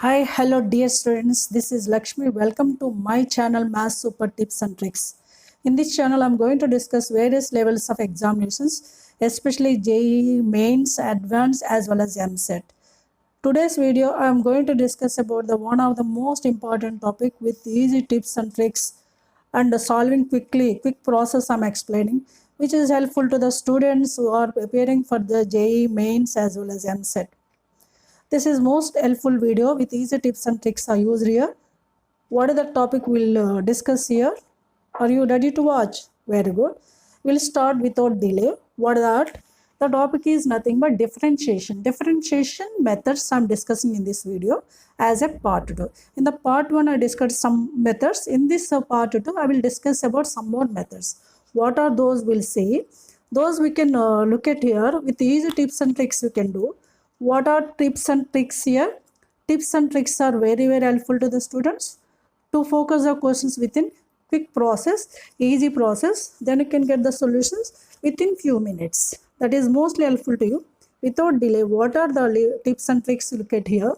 Hi, hello, dear students. This is Lakshmi. Welcome to my channel, Math Super Tips and Tricks. In this channel, I'm going to discuss various levels of examinations, especially JEE, Mains, Advanced, as well as MSET. Today's video, I'm going to discuss about the one of the most important topic with easy tips and tricks and solving quick process I'm explaining, which is helpful to the students who are preparing for the JEE, Mains, as well as MSET. This is most helpful video with easy tips and tricks I use here. What is the topic we'll discuss here? Are you ready to watch? Very good. We'll start without delay. What is that? The topic is nothing but differentiation. Differentiation methods I'm discussing in this video as a part 2. In the part 1 I discussed some methods. In this part 2 I will discuss about some more methods. What are those we'll see. Those we can look at here with easy tips and tricks we can do. What are tips and tricks here? Tips and tricks are very helpful to the students to focus the questions within quick process, easy process. Then you can get the solutions within few minutes. That is mostly helpful to you. Without delay, what are the tips and tricks you look at here?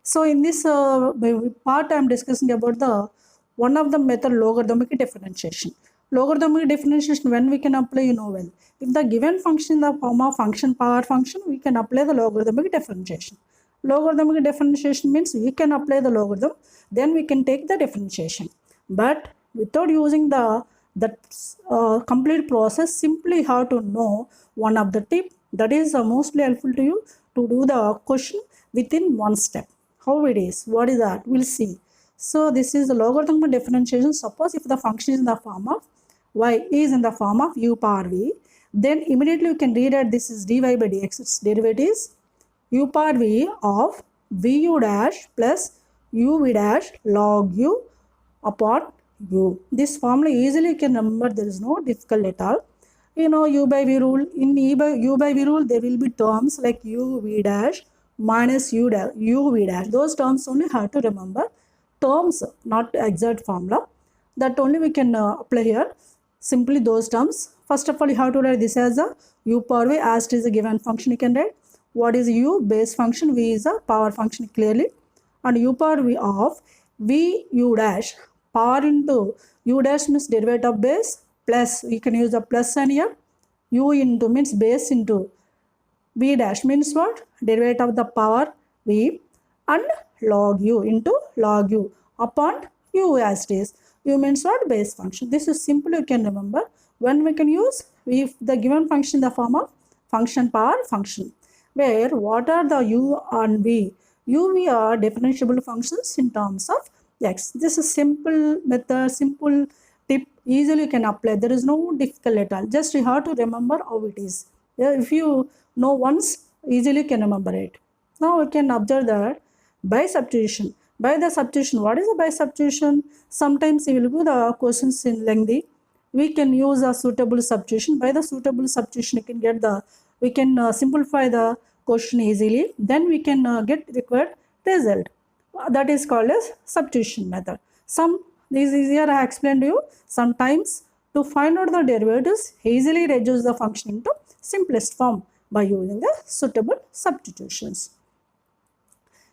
So in this part, I am discussing about the one of the method logarithmic differentiation. Logarithmic differentiation, when we can apply, you know well. If the given function in the form of function power function, we can apply the logarithmic differentiation. Logarithmic differentiation means we can apply the logarithm, then we can take the differentiation. But without using the complete process, simply how to know one of the tip that is mostly helpful to you to do the question within one step. How it is, what is that, we'll see. So this is the logarithmic differentiation. Suppose if the function is in the form of y is in the form of u power v, then immediately you can read that this is dy by dx. Its derivative is u power v of vu dash plus uv dash log u upon u. This formula easily you can remember, there is no difficult at all. You know u by v rule. In u by v rule there will be terms like uv dash minus uv dash. Those terms only have to remember. Terms, not exact formula. That only we can apply here. Simply those terms. First of all, you have to write this as a u power v, as it is a given function. You can write what is u, base function, v is a power function clearly, and u power v of v u dash, power into u dash means derivative of base, plus you can use the plus sign here. U into means base into v dash means what? Derivative of the power v, and log u into log u upon u as it is. U means what? Base function. This is simple, you can remember. When we can use, if the given function in the form of function power function, where what are the u and v? U, v are differentiable functions in terms of x. This is simple method, simple tip, easily you can apply. There is no difficult at all. Just you have to remember how it is. If you know once, easily you can remember it. Now we can observe that by substitution. By the substitution, what is the by substitution? Sometimes you will do the questions in lengthy. We can use a suitable substitution. By the suitable substitution, you can get the, we can simplify the question easily. Then we can get required result. That is called as substitution method. This is here I explained to you. Sometimes to find out the derivatives, easily reduce the function into simplest form by using the suitable substitutions.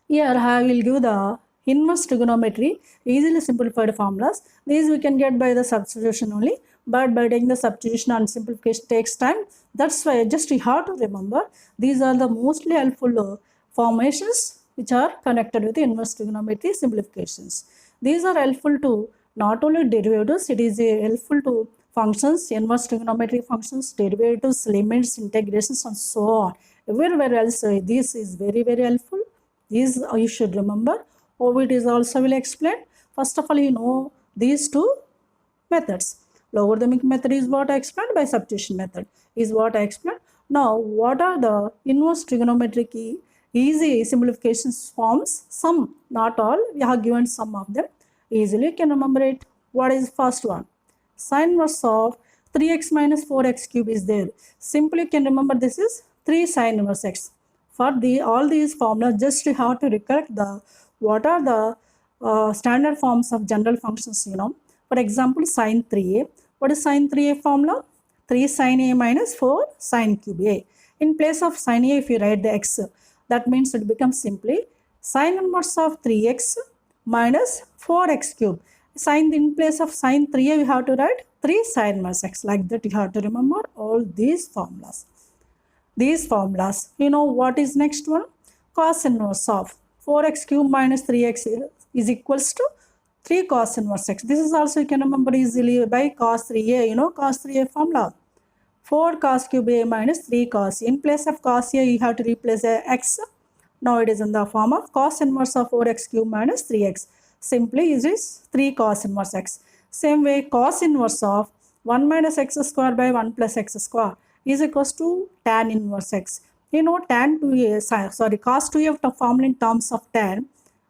Here I will give the inverse trigonometry, easily simplified formulas. These we can get by the substitution only, but by taking the substitution and simplification takes time. That's why just you have to remember these are the mostly helpful formations which are connected with the inverse trigonometry simplifications. These are helpful to not only derivatives, it is helpful to functions, inverse trigonometry functions, derivatives, limits, integrations, and so on. Everywhere else, this is very helpful. These you should remember. How it is also will explain. First of all, you know these two methods. Logarithmic method is what I explained, by substitution method is what I explained. Now, what are the inverse trigonometric easy simplifications forms? Some, not all. We have given some of them. Easily you can remember it. What is first one? Sine inverse of 3x minus 4x cube is there. Simply you can remember this is 3 sine inverse x. For all these formulas, just you have to recollect the what are the standard forms of general functions, you know. For example, sine 3a. What is sine 3a formula? 3 sine a minus 4 sine cube a. In place of sine a, if you write the x, that means it becomes simply Sine inverse of 3x minus 4x cube. Sine, in place of sine 3a, we have to write 3 sine inverse x. Like that, you have to remember all these formulas. You know what is next one? Cos inverse of 4x cube minus 3x is equals to 3 cos inverse x. This is also you can remember easily by cos 3a, you know cos 3a formula. 4 cos cube a minus 3 cos. In place of cos a, you have to replace a x. Now it is in the form of cos inverse of 4x cube minus 3x. Simply it is 3 cos inverse x. Same way cos inverse of 1 minus x square by 1 plus x square is equals to tan inverse x. You know tan 2a, sorry, cos 2a the formula in terms of tan.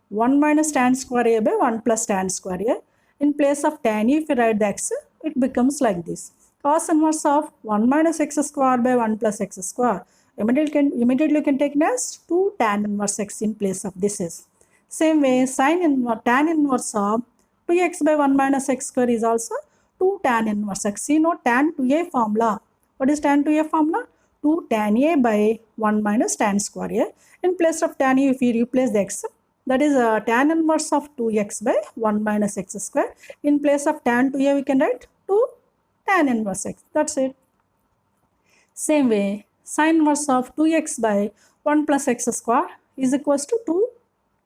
1 minus tan square a by 1 plus tan square a. In place of tan, if you write the x, it becomes like this. Cos inverse of 1 minus x square by 1 plus x square. Immediately you can take it as 2 tan inverse x in place of this is. Same way, tan inverse of 2x by 1 minus x square is also 2 tan inverse x. You know tan 2a formula. What is tan 2a formula? 2 tan a by 1 minus tan square a. In place of tan a, if you replace the x, that is tan inverse of 2x by 1 minus x square. In place of tan 2a, we can write 2 tan inverse x. That's it. Same way, sine inverse of 2x by 1 plus x square is equals to 2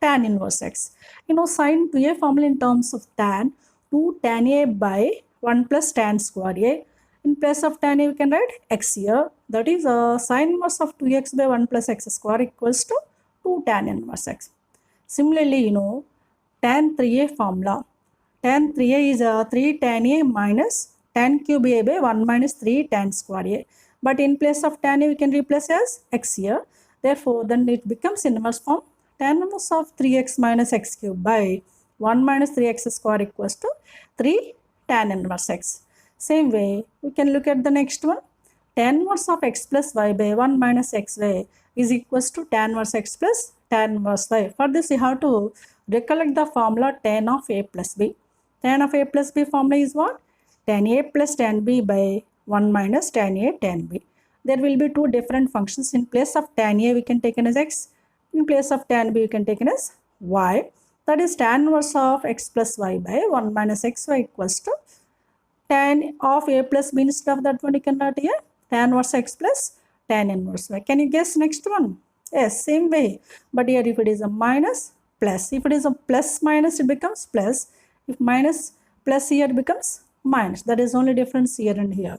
tan inverse x. You know sine 2a formula in terms of tan, 2 tan a by 1 plus tan square a. In place of tan a, we can write x here. That is sine inverse of 2x by 1 plus x square equals to 2 tan inverse x. Similarly, you know tan 3a formula. Tan 3a is 3 tan a minus tan cube a by 1 minus 3 tan square a. But in place of tan a, we can replace as x here. Therefore, then it becomes inverse form. Tan inverse of 3x minus x cube by 1 minus 3x square equals to 3 tan inverse x. Same way, we can look at the next one. Tan inverse of x plus y by 1 minus xy is equals to tan inverse x plus tan inverse y. For this, you have to recollect the formula tan of a plus b. Tan of a plus b formula is what? Tan a plus tan b by 1 minus tan a tan b. There will be two different functions. In place of tan a, we can take it as x. In place of tan b, we can take it as y. That is tan inverse of x plus y by 1 minus xy equals to tan of a plus b. Instead of that one, you can write here tan inverse x plus tan inverse y. Can you guess next one? Yes, same way. But here if it is a minus, plus. If it is a plus minus, it becomes plus. If minus plus here, it becomes minus. That is only difference here and here.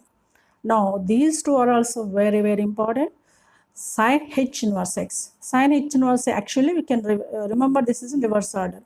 Now, these two are also very, very important. Sin h inverse x. Sin h inverse, actually we can remember this is in reverse order.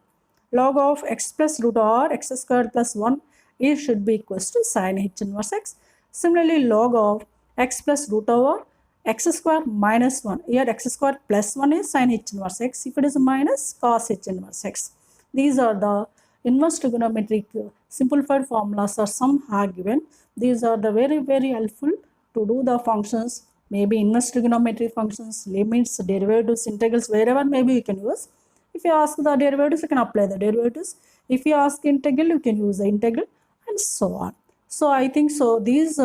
Log of x plus root over x squared plus 1, it should be equals to sin h inverse x. Similarly, log of x plus root over x square minus 1. Here x square plus 1 is sin h inverse x. If it is minus, cos h inverse x. These are the inverse trigonometric simplified formulas or some are given. These are the very, very helpful to do the functions, maybe inverse trigonometry functions, limits, derivatives, integrals, wherever maybe you can use. If you ask the derivatives, you can apply the derivatives. If you ask integral, you can use the integral and so on. So I think so these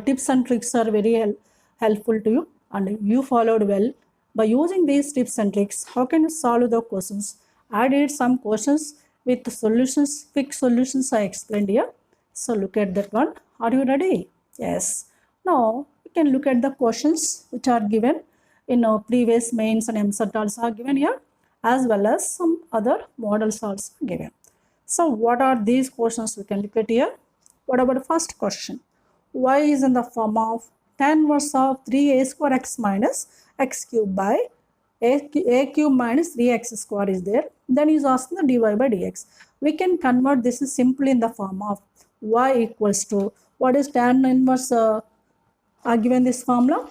tips and tricks are very helpful to you and you followed well. By using these tips and tricks, how can you solve the questions? I did some questions with solutions, quick solutions I explained here. So look at that one. Are you ready? Yes. Now we can look at the questions which are given in previous mains and MCET also are given here, as well as some other models also given. So what are these questions we can look at here? What about the first question? Y is in the form of tan inverse of 3a square x minus x cube by a cube minus 3x square is there. Then he is asking the dy by dx. We can convert this is simply in the form of y equals to, what is tan inverse given this formula?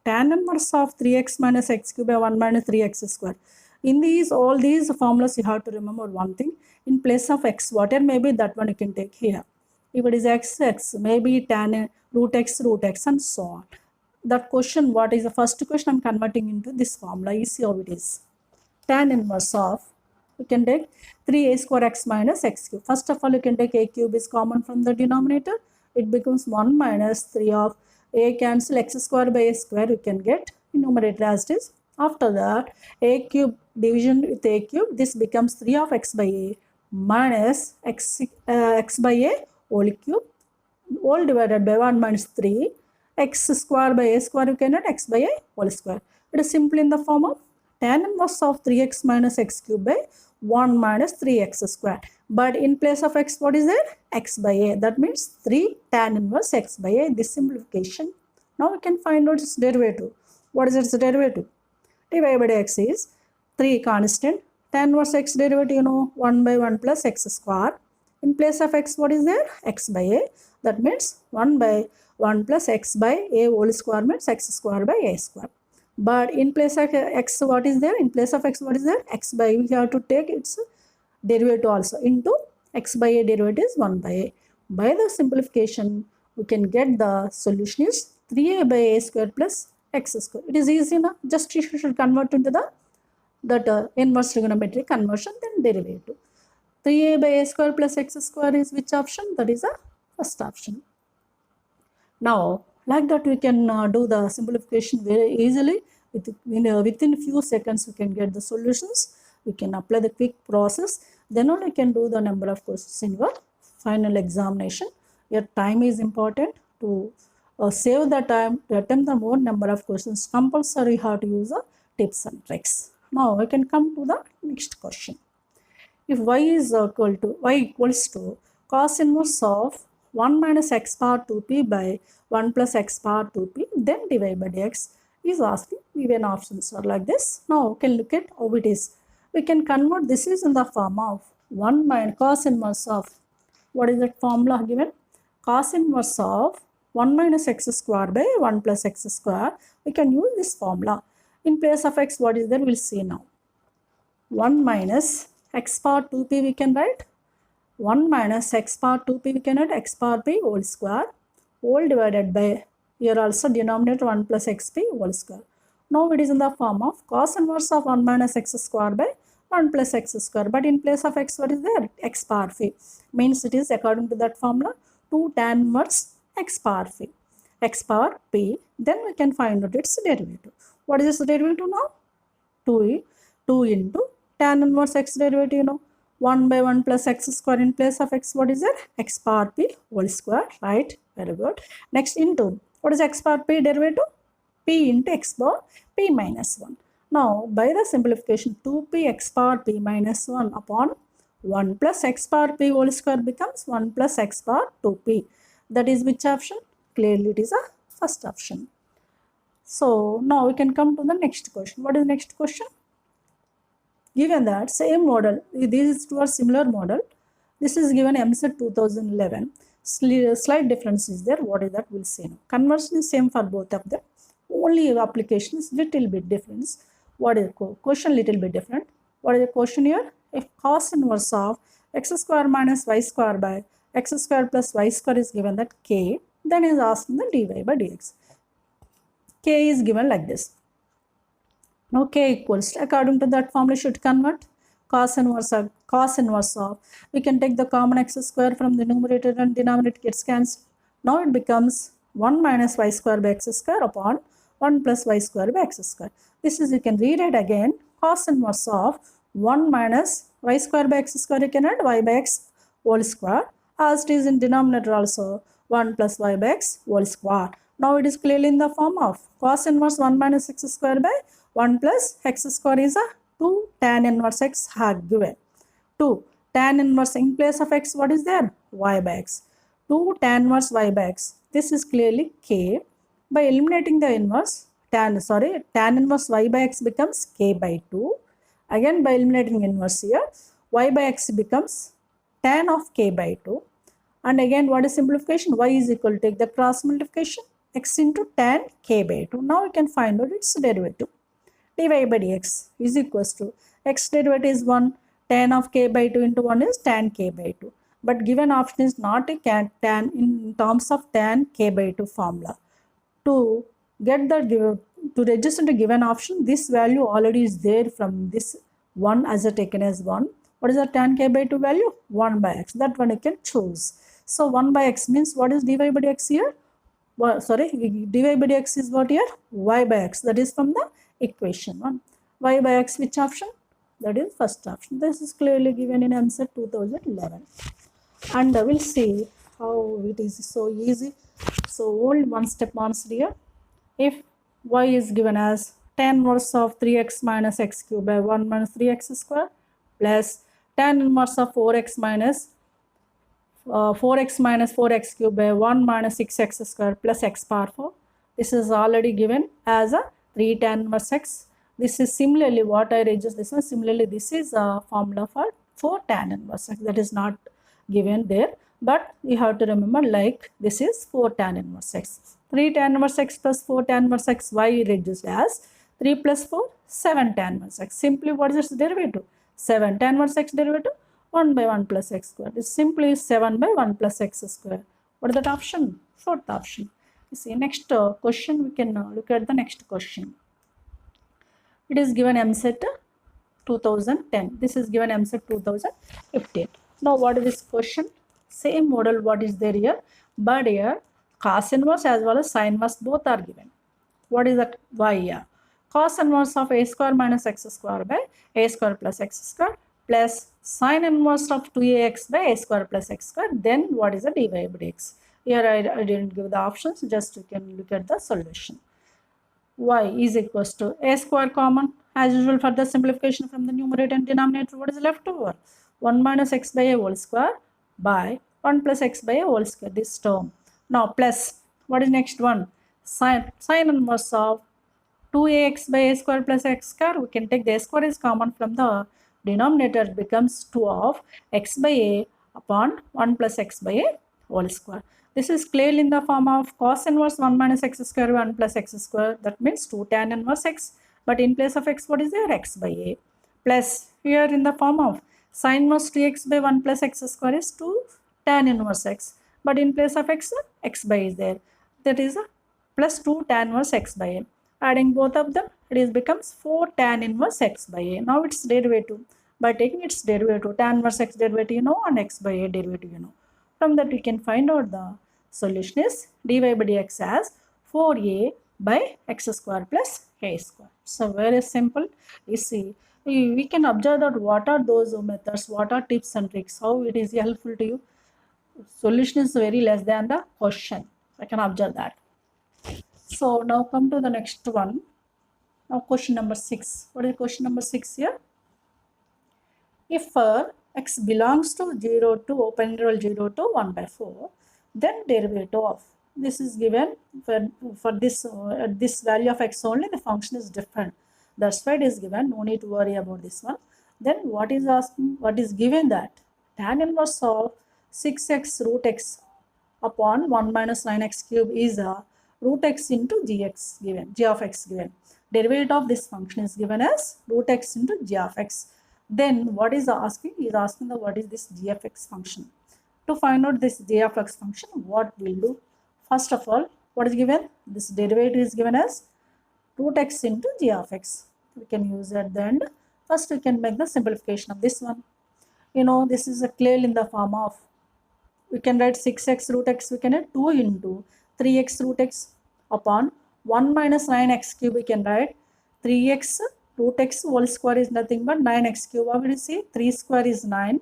Tan inverse of 3x minus x cube by 1 minus 3x square. In these, all these formulas you have to remember one thing. In place of x, whatever may be, that one you can take here. If it is x, x, maybe tan root x and so on. That question, what is the first question I'm converting into this formula, you see how it is. Tan inverse of, you can take 3a square x minus x cube. First of all, you can take a cube is common from the denominator. It becomes 1 minus 3 of a cancel x square by a square. You can get numerator as it is. After that, a cube division with a cube, this becomes 3 of x by a minus x by a whole cube, whole divided by 1 minus 3, x square by a square, you can write x by a whole square. It is simply in the form of tan inverse of 3x minus x cube by 1 minus 3x square. But in place of x, what is there? X by a. That means 3 tan inverse x by a. This simplification. Now we can find out its derivative. What is its derivative? dy by dx is 3 constant. Tan inverse x derivative, 1 by 1 plus x square. In place of x, what is there? X by a. That means 1 by 1 plus x by a whole square means x square by a square. But in place of x, what is there? In place of x, what is there? X by, we have to take its derivative also into x by a derivative is 1 by a. By the simplification, we can get the solution is 3a by a square plus x square. It is easy now. Just you should convert into that inverse trigonometric conversion, then derivative. 3a by a square plus x square is which option? That is the first option. Now, like that we can do the simplification very easily. Within few seconds we can get the solutions. We can apply the quick process. Then only you can do the number of questions in your final examination. Your time is important. To save the time to attempt the more number of questions, compulsory you have to use the tips and tricks. Now we can come to the next question. If y equals to cos inverse of 1 minus x power 2p by 1 plus x power 2p, then dy by dx is asking given options are like this. Now we can look at how it is. We can convert this is in the form of 1 minus cos inverse of, what is that formula given? Cos inverse of 1 minus x square by 1 plus x square. We can use this formula. In place of x, what is there? We'll see now. 1 minus x power 2p we can write. 1 minus x power 2p we can write x power p whole square, whole divided by, here also denominator 1 plus xp whole square. Now it is in the form of cos inverse of 1 minus x square by 1 plus x square. But in place of x, what is there? X power phi. Means it is according to that formula 2 tan inverse x power phi. X power p. Then we can find out its derivative. What is its derivative now? 2 into tan inverse x derivative, 1 by 1 plus x square. In place of x, what is there? X power p whole square, right? Very good. Next into, what is x power p derivative? P into x power p minus 1. Now, by the simplification, 2p x power p minus 1 upon 1 plus x power p whole square becomes 1 plus x power 2p. That is which option? Clearly, it is a first option. So, now we can come to the next question. What is the next question? Given that same model, these two are similar model. This is given MSET 2011. Slight difference is there. What is that? We'll see now. Conversion is same for both of them. Only application is little bit different. What is the question? Little bit different. What is the question here? If cos inverse of x square minus y square by x square plus y square is given that k, then is asking the dy by dx. K is given like this. Now k equals to, according to that formula should convert cos inverse of, we can take the common x square from the numerator and denominator gets cancelled. Now it becomes 1 minus y square by x square upon 1 plus y square by x square. This is, you can read it again, cos inverse of 1 minus y square by x square, you can add y by x whole square, as it is in denominator also 1 plus y by x whole square. Now it is clearly in the form of cos inverse 1 minus x square by 1 plus x square is a 2 tan inverse x had given. 2 tan inverse, in place of x, what is there? Y by x. 2 tan inverse y by x. This is clearly k. By eliminating the inverse, tan inverse y by x becomes k by 2. Again by eliminating inverse here, y by x becomes tan of k by 2. And again, what is simplification? Y is equal to, take the cross multiplication, x into tan k by 2. Now we can find out its derivative. Dy by dx is equals to, x derivative is 1, tan of k by 2 into 1 is tan k by 2. But given option is not a tan in terms of tan k by 2 formula. To get the, to register the given option, this value already is there from this 1 as a taken as 1. What is the tan k by 2 value? 1 by x. That one you can choose. So 1 by x means what is dy by dx here? Dy by dx is what here? Y by x. That is from the equation 1. Y by x, which option? That is first option. This is clearly given in answer 2011. And we'll see how it is so easy. So hold one step answer here. If y is given as tan inverse of 3x minus x cube by 1 minus 3x square plus tan inverse of 4x minus 4x minus 4x cube by 1 minus 6x square plus x power 4. This is already given as a 3 tan inverse x. This is similarly what I read just this one. Similarly, this is a formula for 4 tan inverse x. That is not given there. But you have to remember, like, this is 4 tan inverse x. 3 tan inverse x plus 4 tan inverse x, y reduced as 3 plus 4, 7 tan inverse x. Simply, what is its derivative? 7 tan inverse x derivative, 1 by 1 plus x square. This simply is 7 by 1 plus x square. What is that option? Fourth option. You see, next question, we can look at the next question. It is given MSET 2010. This is given MSET 2015. Now, what is this question? Same model what is there here, but here cos inverse as well as sin inverse both are given. What is that? Y here? Cos inverse of a square minus x square by a square plus x square plus sin inverse of 2ax by a square plus x square. Then what is the dy by dx? Here I didn't give the options, just you can look at the solution. Y is equals to a square common as usual for the simplification from the numerator and denominator. What is left over? 1 minus x by a whole square by 1 plus x by a whole square, this term. Now plus, what is next one? Sin inverse of 2ax by a square plus x square. We can take the a square is common from the denominator, it becomes 2 of x by a upon 1 plus x by a whole square. This is clearly in the form of cos inverse 1 minus x square 1 plus x square. That means 2 tan inverse x. But in place of x, what is there? X by a. Plus here in the form of sin inverse 2x by 1 plus x square is 2 tan inverse x. But in place of x, x by is there. That is a plus 2 tan inverse x by a. Adding both of them, it is becomes 4 tan inverse x by a. Now its derivative. By taking its derivative, tan inverse x derivative you know and x by a derivative you know. From that we can find out the solution is dy by dx as 4a by x square plus a square. So very simple. You see, we can observe that what are those methods, what are tips and tricks, how it is helpful to you. Solution is very less than the question. I can observe that. So now come to the next one. Now question number 6. What is question number 6 here? If x belongs to 0 to open interval 0 to 1 by 4, then derivative of this is given for this this value of x only, the function is different. That's why it is given. No need to worry about this one. Then what is asking? What is given that tan inverse of 6x root x upon 1 minus 9x cube is a root x into gx given, g of x given. Derivative of this function is given as root x into g of x. Then what is asking? He is asking the what is this g of x function. To find out this g of x function, what we'll do? First of all, what is given? This derivative is given as root x into g of x. We can use at the end. First, we can make the simplification of this one. You know, this is a clearly in the form of, we can write 6x root x, we can write 2 into 3x root x upon 1 minus 9x cube, we can write 3x root x whole square is nothing but 9x cube. What will you see? 3 square is 9.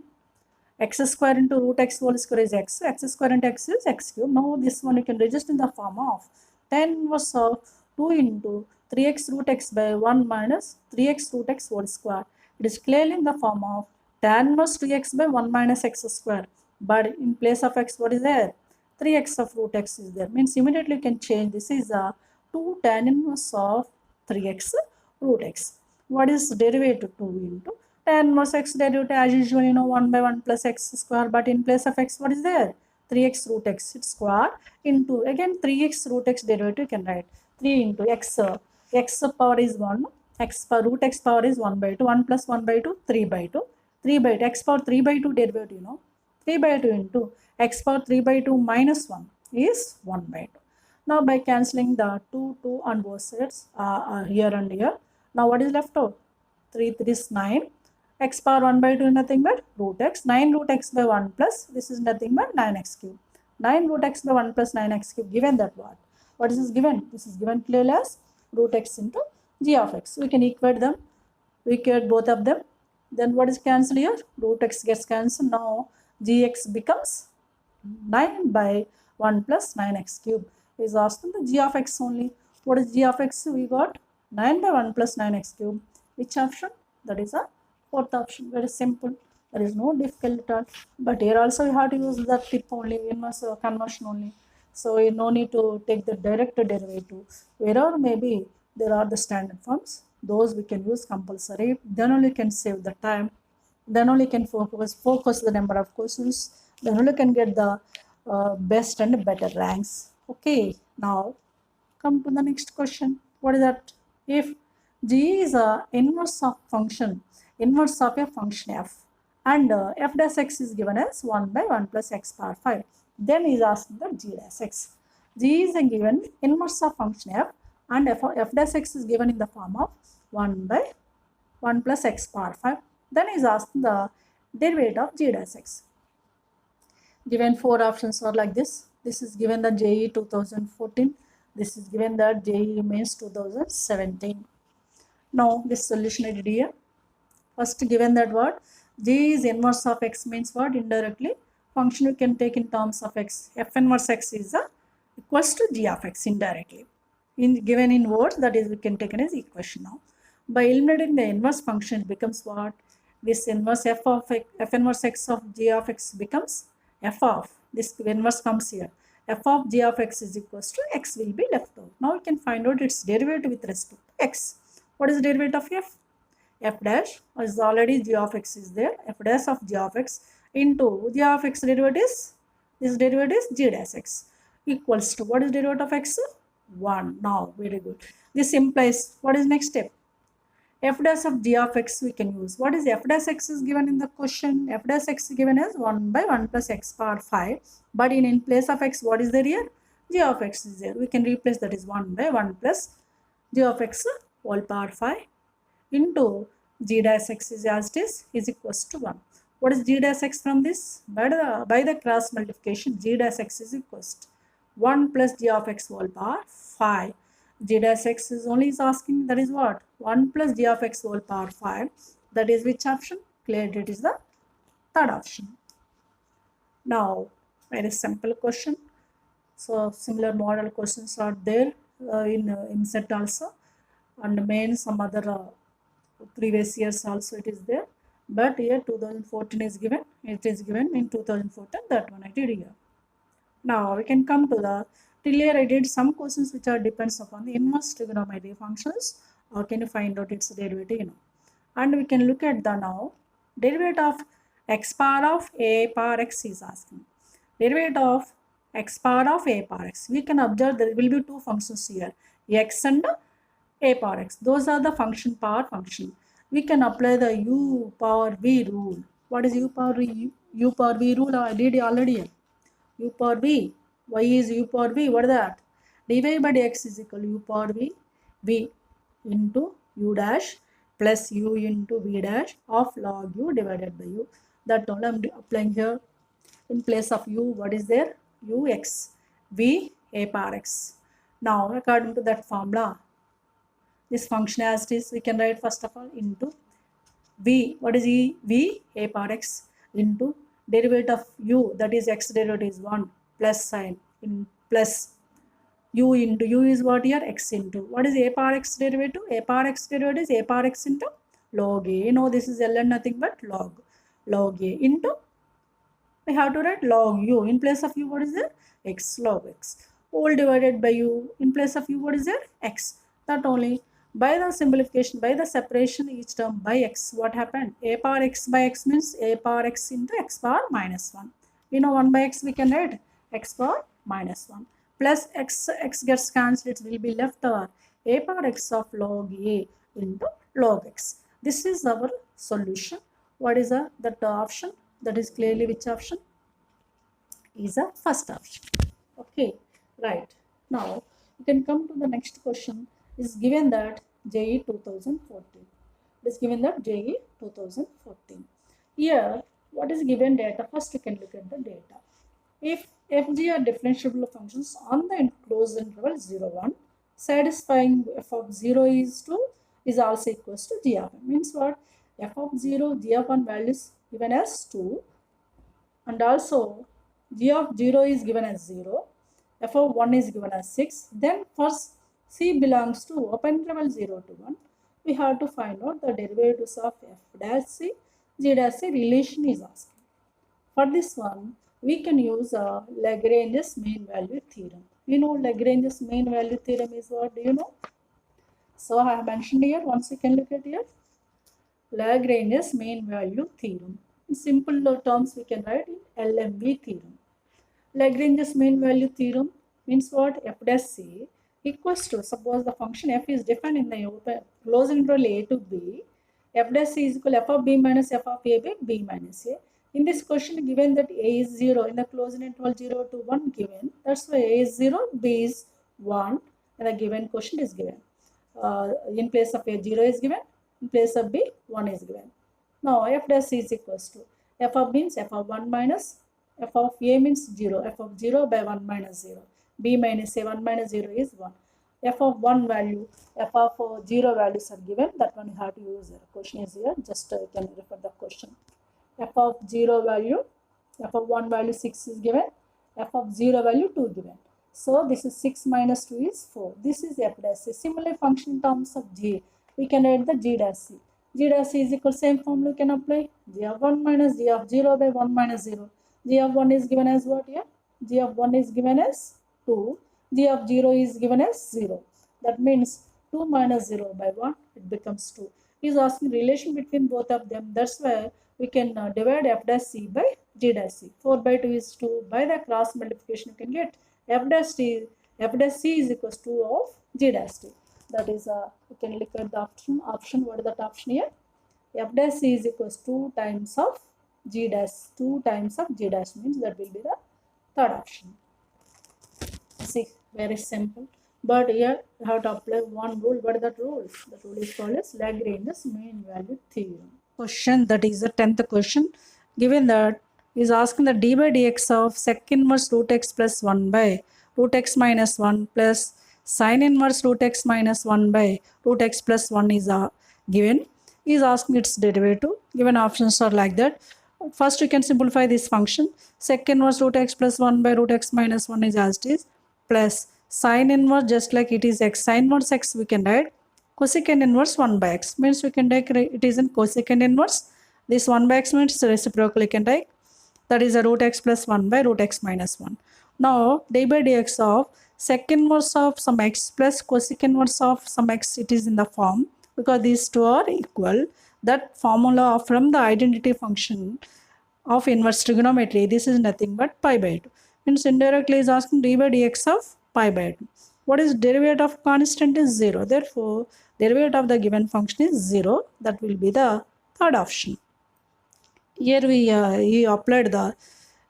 X square into root x whole square is x. X square into x is x cube. Now this one you can register in the form of tan inverse of 2 into 3x root x by 1 minus 3x root x whole square. It is clearly in the form of tan inverse 2x by 1 minus x square. But in place of x, what is there? 3x of root x is there. Means immediately you can change. This is a 2 tan inverse of 3x root x. What is derivative? 2 into tan inverse x derivative as usual, you know, 1 by 1 plus x square. But in place of x, what is there? 3x root x its square into again 3x root x derivative, you can write 3 into x. X power is 1. X power root x power is 1 by 2. 1 plus 1 by 2, 3 by 2. 3 by 2. X power 3 by 2 derivative, you know. 3 by 2 into x power 3 by 2 minus 1 is 1 by 2. Now by cancelling the 2 on both sides here and here. Now what is left out? 3 is 9. X power 1 by 2 is nothing but root x. 9 root x by 1 plus this is nothing but 9x cube. 9 root x by 1 plus 9x cube, given that what? What is this given? This is given clearly as root x into g of x. We can equate them. We equate both of them. Then what is cancelled here? Root x gets cancelled. Now gx becomes 9 by 1 plus 9x cube. Is asking the g of x only. What is g of x? We got 9 by 1 plus 9x cube. Which option? That is a fourth option. Very simple. There is no difficult at all. But here also you have to use the tip only, inverse conversion only. So you no need to take the direct derivative. Wherever maybe there are the standard forms, those we can use compulsory. Then only can save the time. Then only can focus the number of questions. Then only can get the best and better ranks. Okay, now come to the next question. What is that? If g is a inverse of a function f, and f dash x is given as 1 by 1 plus x power 5, then is asking the g dash x. G is a given inverse of function f, and f dash x is given in the form of 1 by 1 plus x power 5. Then is asking the derivative of g dash x. Given four options are like this. This is given the JEE 2014. This is given that JEE Mains 2017. Now this solution I did here. First given that what? G is inverse of x means what? Indirectly function you can take in terms of x. F inverse x is equals to g of x indirectly. Given in words, that is we can take it as equation now. By eliminating the inverse function, it becomes what? This inverse f inverse x of g of x becomes f of, this inverse comes here, f of g of x is equals to x will be left out. Now we can find out its derivative with respect to x. What is the derivative of f? F dash is already g of x is there, f dash of g of x into g of x derivative is, this derivative is g dash x equals to, what is derivative of x? 1. Now very good. This implies, what is next step? F dash of g of x we can use. What is f dash x is given in the question? F dash x is given as 1 by 1 plus x power 5. But in place of x, what is there here? G of x is there. We can replace, that is 1 by 1 plus g of x whole power 5 into g dash x is as it is equals to 1. What is g dash x from this? By the cross multiplication, g dash x is equals to 1 plus g of x whole power 5. G dash x is only is asking, that is what? 1 plus g of x whole power 5. That is which option? Clearly it is the third option. Now, very simple question. So similar model questions are there in set also, and main some other previous years also it is there. But here 2014 is given. It is given in 2014. That one I did here. Now we can come to the, till here I did some questions which are depends upon the inverse trigonometry functions, or can you find out its derivative, and we can look at the now derivative of x power of a power x is asking. Derivative of x power of a power x. We can observe there will be two functions here, x and a power x. Those are the function power function. We can apply the u power v rule. What is u power v? U power v rule I did already. U power v, y is u power v, what is that? Dy by dx is equal to u power v into u dash plus u into v dash of log u divided by u. That all I am applying here. In place of u, what is there? ux, v a power x. Now according to that formula, this function as it is, we can write first of all into v, what is e? V a power x into derivative of u, that is x derivative is 1 plus sign in plus u into u is what here? X into, what is a power x derivative? A power x derivative is a power x into log a. You know this is ln nothing but log a into, we have to write log u. In place of u, what is there? X log x whole divided by u. In place of u, what is there? X. That only. By the simplification, by the separation each term by x, what happened? A power x by x means a power x into x power minus 1. You know 1 by x we can write x power minus 1 plus x gets cancelled, it will be left over a power x of log a into log x. This is our solution. What is that option? That is clearly which option? Is a first option. Okay, right. Now you can come to the next question. Is given that JEE 2014. It is given that JEE 2014. Here, what is given data? First, you can look at the data. If fg are differentiable functions on the enclosed interval 0, 1, satisfying f of 0 is 2 is also equals to g of n. Means what? F of 0, g of 1 value is given as 2, and also g of 0 is given as 0, f of 1 is given as 6. Then first c belongs to open interval 0 to 1. We have to find out the derivatives of f dash c, g dash c relation is asking. For this one, we can use a Lagrange's mean value theorem. You know Lagrange's mean value theorem is what? Do you know? So I have mentioned here. Once you can look at here. Lagrange's mean value theorem. In simple terms, we can write in LMV theorem. Lagrange's mean value theorem means what? F dash c equals to, suppose the function f is defined in the open closed interval a to b, f dash c is equal to f of b minus f of a by b minus a. In this question, given that a is 0 in the closed interval 0 to 1 given, that's why a is 0, b is 1, and the given question is given. In place of a, 0 is given, in place of b, 1 is given. Now f dash c is equals to, f of means f of 1 minus, f of a means 0, f of 0 by 1 minus 0, b minus a, 1 minus 0 is 1. F of 1 value, f of 0 values are given, that one you have to use. The question is here, just you can refer the question. F of 0 value, f of 1 value 6 is given, f of 0 value 2 given. So this is 6 minus 2 is 4. This is f dash c. Similar function in terms of g, we can write the g dash c. G dash c is equal to same formula we can apply. G of 1 minus g of 0 by 1 minus 0. G of 1 is given as what here? G of 1 is given as 2. G of 0 is given as 0. That means 2 minus 0 by 1, it becomes 2. He is asking relation between both of them. That's why we can divide f dash c by g dash c. 4 by 2 is 2. By the cross multiplication, you can get f dash c is equals to 2 of g dash c. That is, you can look at the option. What is that option here? F dash c is equals to 2 times of g dash. 2 times of g dash means that will be the third option. See, very simple. But here you have to apply one rule. What is that rule? The rule is called as Lagrange's mean value theorem. Question, that is the 10th question. Given that is asking the d by dx of sec inverse root x plus 1 by root x minus 1 plus sin inverse root x minus 1 by root x plus 1 is given. Is asking its derivative. Given options are like that. First, you can simplify this function. Sec inverse root x plus 1 by root x minus 1 is as it is, plus sin inverse, just like it is x, sin inverse x we can write, cosecant inverse 1 by x means we can take it is in cosecant inverse. This 1 by x means reciprocal, you can take, that is a root x plus 1 by root x minus 1. Now d by dx of sec inverse of some x plus cosecant inverse of some x, it is in the form, because these two are equal, that formula from the identity function of inverse trigonometry, this is nothing but pi by 2. Means indirectly is asking d by dx of pi by 2. What is derivative of constant is 0. Therefore, derivative of the given function is 0. That will be the third option. Here we applied the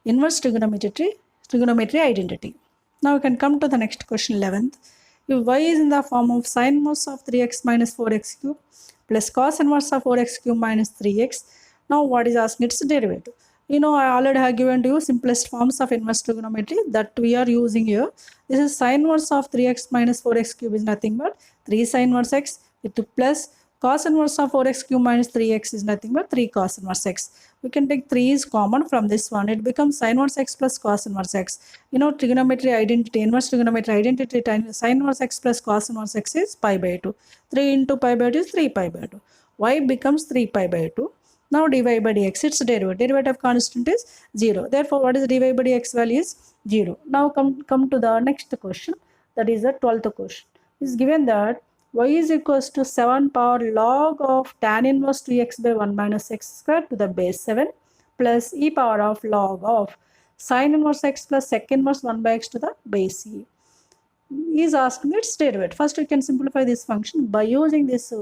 inverse trigonometry identity. Now we can come to the next question, 11th. If y is in the form of sin inverse of 3x minus 4x cube plus cos inverse of 4x cube minus 3x, now what is asking its derivative? You know, I already have given to you simplest forms of inverse trigonometry that we are using here. This is sin inverse of 3x minus 4x cube is nothing but 3 sin inverse x with plus cos inverse of 4x cube minus 3x is nothing but 3 cos inverse x. We can take 3 is common from this one. It becomes sin inverse x plus cos inverse x. You know, trigonometry identity, inverse trigonometry identity, sin inverse x plus cos inverse x is pi by 2. 3 into pi by 2 is 3 pi by 2. Y becomes 3 pi by 2. Now dy by dx, its derivative. Derivative of constant is 0. Therefore, what is dy by dx value is 0. Now come to the next question. That is the 12th question. It is given that y is equals to 7 power log of tan inverse 2x by 1 minus x square to the base 7 plus e power of log of sin inverse x plus sec inverse 1 by x to the base e. He is asking its derivative. First, we can simplify this function by using this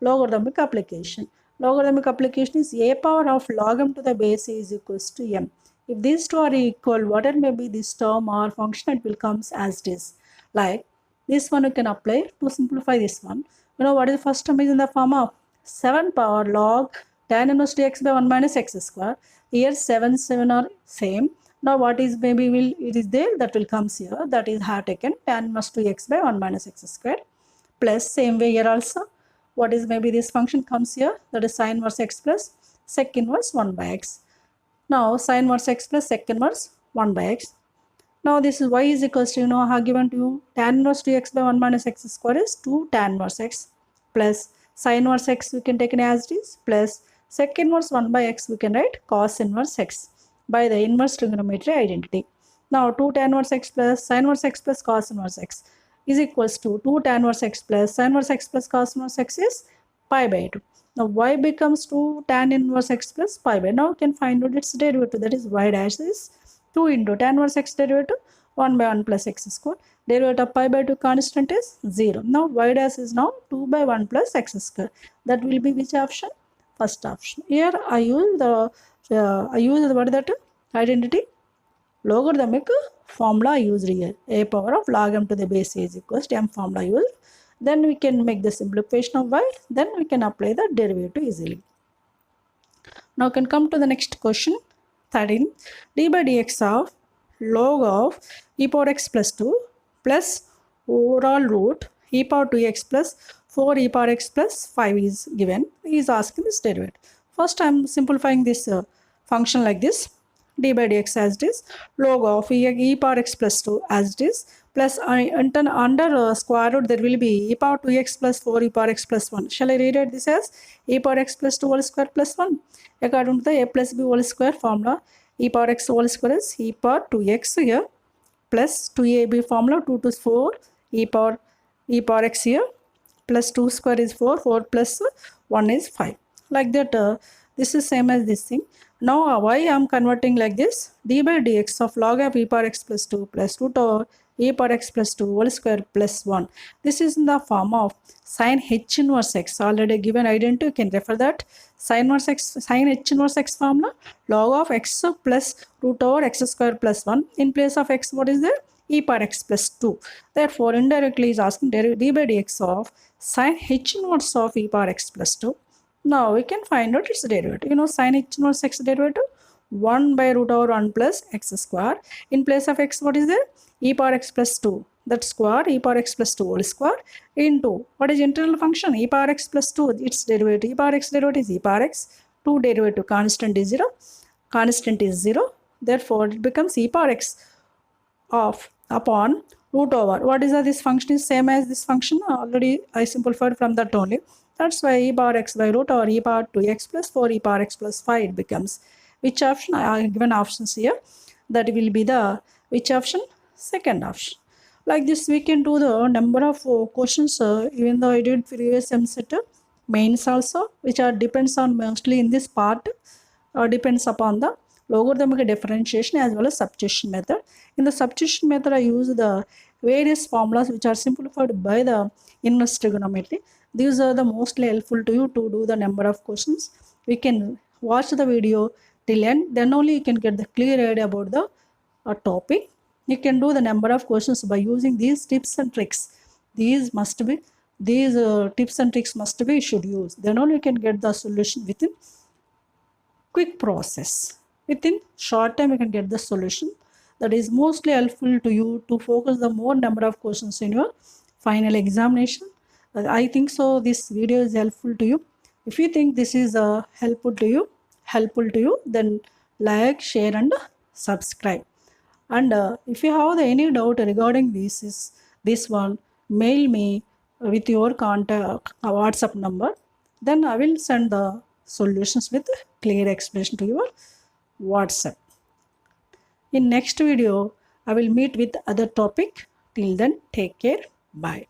logarithmic application. Logarithmic application is a power of log m to the base a is equals to m. If these two are equal, whatever may be this term or function, it will come as it is. Like this one you can apply to simplify this one. You know what is the first term is in the form of 7 power log tan inverse dx by 1 minus x square. Here 7 are same. Now what is maybe will it is there, that will comes here, that is have taken tan inverse 2x by 1 minus x square, plus same way here also what is maybe this function comes here, that is sin inverse x plus sec inverse 1 by x. Now sin inverse x plus sec inverse 1 by x. Now this is y is equals to, have given to you tan inverse 2x by 1 minus x square is 2 tan inverse x, plus sin inverse x we can take it as it is, plus sec inverse 1 by x we can write cos inverse x by the inverse trigonometry identity. Now 2 tan inverse x plus sin inverse x plus cos inverse x is equals to 2 tan inverse x plus sin inverse x plus cos inverse x is pi by 2. Now y becomes 2 tan inverse x plus pi by. Now we can find out its derivative, that is y dash is 2 into tan inverse x derivative 1 by 1 plus x square. Derivative of pi by 2 constant is 0. Now y dash is now 2 by 1 plus x square. That will be which option? First option. Here I use the what is that identity? Logarithmic formula used here. A power of log m to the base a is equals to m formula used. Then we can make the simplification of y. Then we can apply the derivative easily. Now we can come to the next question. 13. D by dx of log of e power x plus 2 plus overall root e power 2x plus 4 e power x plus 5 is given. He is asking this derivative. First I am simplifying this function like this. D by dx as it is, log of e power x plus 2 as it is, plus under square root there will be e power 2x plus 4 e power x plus 1. Shall I rewrite this as e power x plus 2 whole square plus 1? According to the a plus b whole square formula, e power x whole square is e power 2x here, plus 2ab formula 2 to 4 e power x here, plus 2 square is 4, 4 plus 1 is 5. Like that this is same as this thing. Now why I am converting like this, d by dx of log of e power x plus 2 plus root over e power x plus 2 whole square plus 1. This is in the form of sin h inverse x. Already given identity, you can refer that. Sin h inverse x formula, log of x plus root over x square plus 1. In place of x, what is there? E power x plus 2. Therefore, indirectly is asking d by dx of sin h inverse of e power x plus 2. Now we can find out its derivative. Sin h inverse x derivative 1 by root over 1 plus x square. In place of x, what is there? E power x plus 2. That square e power x plus 2 whole square into what is integral function? E power x plus 2. Its derivative. E power x derivative is e power x. 2 derivative constant is 0. Constant is 0. Therefore, it becomes e power x of upon root over. What is this function is same as this function. Already I simplified from that only. That's why e power x by root over e power 2x plus 4 e power x plus 5 it becomes. Which option? I have given options here. That will be the which option? Second option. Like this we can do the number of questions even though I did previous MCET mains also, which are depends on mostly in this part depends upon the logarithmic differentiation as well as substitution method. In the substitution method I use the various formulas which are simplified by the inverse trigonometry. These are the mostly helpful to you to do the number of questions. We can watch the video till end, then only you can get the clear idea about the topic. You can do the number of questions by using these tips and tricks. These tips and tricks must be you should use. Then only you can get the solution within quick process. Within short time you can get the solution. That is mostly helpful to you to focus the more number of questions in your final examination. I think so this video is helpful to you. If you think this is helpful to you, then like, share and subscribe. And if you have any doubt regarding this one, mail me with your contact WhatsApp number. Then I will send the solutions with clear explanation to your WhatsApp. In next video, I will meet with other topic. Till then, take care. Bye.